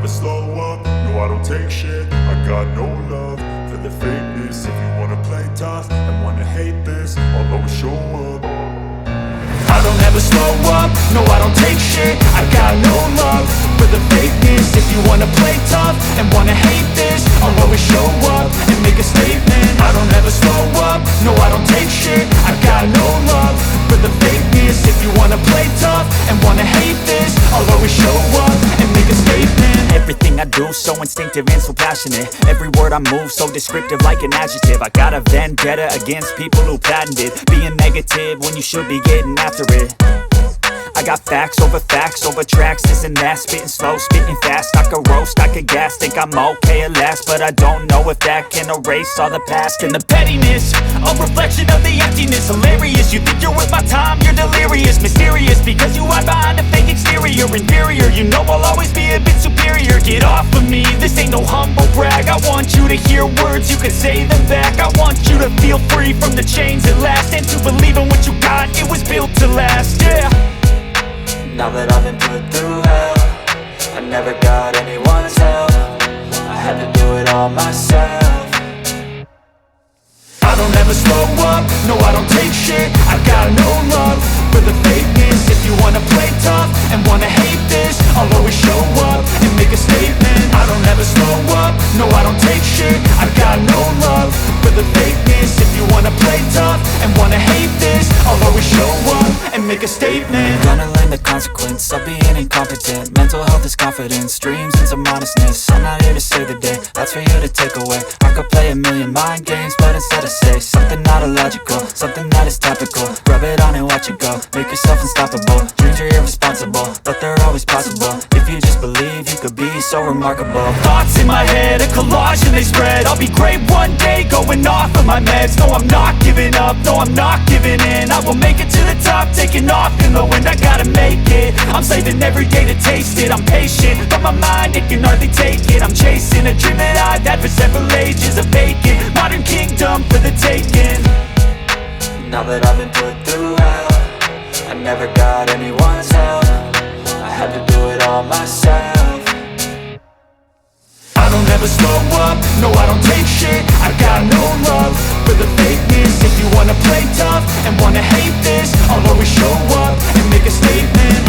slow up, no I don't take shit. I got no love for the fakeness. If you wanna play tough and wanna hate this, I'll always show up. I don't ever slow up, no I don't take shit. I got no love for the fakeness. If you wanna play tough and wanna hate this, I'll always show up and make a statement. I don't ever slow up, no I don't take shit. I got no love for the fakeness. If you wanna play tough and wanna hate this, I'll always show up and make a statement. Everything I do so instinctive and so passionate. Every word I move so descriptive like an adjective. I got a vendetta against people who patented being negative when you should be getting after it. I got facts over tracks, this and that. Spitting slow, spitting fast. I could roast, I could gas. Think I'm okay at last, but I don't know if that can erase all the past. And the pettiness, a reflection of the emptiness. Hilarious, you think you're worth my time, you're delirious. Mysterious, because you hide behind a fake exterior. Inferior, you know I'll always be a bit superior. Get off of me, this ain't no humble brag. I want you to hear words, you can say them back. I want you to feel free from the chains at last, and to believe in what you got, it was built to last, yeah. Now that I've been put through hell, I never got anyone's help. I had to do it all myself. I don't ever slow up, no I don't take shit. I got no love for the fakeness. If you wanna play tough and wanna hate this, I'll always show up and make a statement. I don't ever slow up, no I don't take shit. I got no love for the fakeness. If you wanna play tough and wanna hate this, I'll always show up and make a statement. Gonna learn the consequence of being incompetent. Mental health is confidence, dreams and some honestness. I'm not here to save the day, that's for you to take away. I could play a million mind games, but instead I say something not illogical, something that is topical. Rub it on and watch it go, make yourself unstoppable. Dreams are irresponsible, but they're always possible. If you just believe, you could be so remarkable. Thoughts in my head, a collage and they spread. I'll be great one day, going off of my meds. No, I'm not giving up, no, I'm not giving in. I will make it to the top, taking off in the wind. I gotta make it, I'm saving every day to taste it. I'm patient, but my mind, it can hardly take it. I'm chasing a dream that I've had for several ages. A vacant, modern kingdom for the taking. Now that I've been put through hell, I never got anyone's help. I had to do it all myself. I don't ever slow up, no I don't take shit. I got no love for the fakeness. If you wanna play tough and wanna hate this, I'll always show up and make a statement.